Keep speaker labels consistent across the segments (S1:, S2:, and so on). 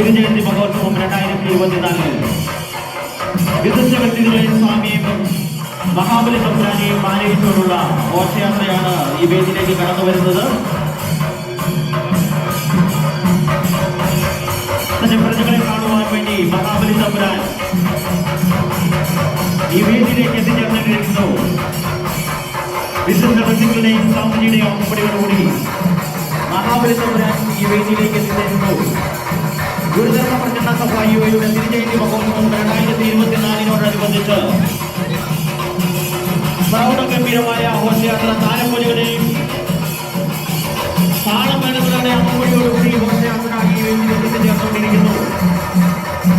S1: തിരുജയന്തി മഹോത്സവം 2024 വിശിഷ്ട വ്യക്തികളെയും സ്വാമിയെയും മഹാബലി തമ്പുരാനെയും ആനയിച്ചുകൊണ്ടുള്ള ഘോഷയാത്രയാണ് ഈ വേദിയിലേക്ക് കടന്നു വരുന്നത്. തന്റെ പ്രജകളെ കാണുവാൻ വേണ്ടി മഹാബലി തമ്പുരാൻ ഈ വേദിയിലേക്ക് എത്തിച്ചേർന്നിരിക്കുന്നു. വിശിഷ്ട വ്യക്തികളുടെയും സ്വാമിജിയുടെയും അമ്പടികളോടുകൂടി മഹാബലി തമ്പുരാൻ ഈ വേദിയിലേക്ക് എത്തിച്ചേരുന്നു. ഗുരുധർമ്മ പ്രചരണ സഭ യുവയുടെ തിരുജയന്തി മഹോത്സവം 2024 പ്രൗഢഗംഭീരമായ ഘോഷയാത്ര താലപ്പൊലികളുടെയും താളമേളങ്ങളുടെ അമ്പടിയോടുകൂടി ഘോഷയാത്ര ഈ വേദിയിൽ എത്തിച്ചേർന്നുകൊണ്ടിരിക്കുന്നു.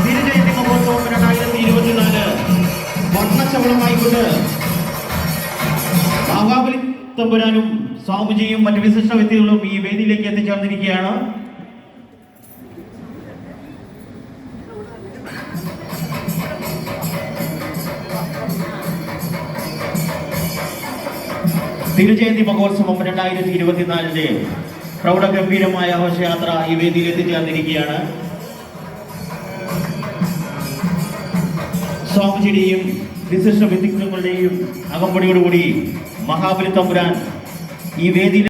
S1: തിരുജയന്തി മഹോത്സവം 2024 വർണ്ണശബളമായിക്കൊണ്ട് മഹാബലി തമ്പുരാനും സ്വാമിജിയും മറ്റ് വിശിഷ്ട വ്യക്തികളും ഈ വേദിയിലേക്ക് എത്തിച്ചേർന്നിരിക്കുകയാണ്. തിരുജയന്തി മഹോത്സവം 2024 പ്രൗഢഗംഭീരമായ ഘോഷയാത്ര ഈ വേദിയിൽ എത്തിച്ചേർന്നിരിക്കുകയാണ്. സ്വാമിജിയുടെയും വിശിഷ്ട വ്യക്തിത്വങ്ങളുടെയും അകമ്പടിയോടുകൂടി മഹാബലി തമ്പുരാൻ ഈ വേദിയിൽ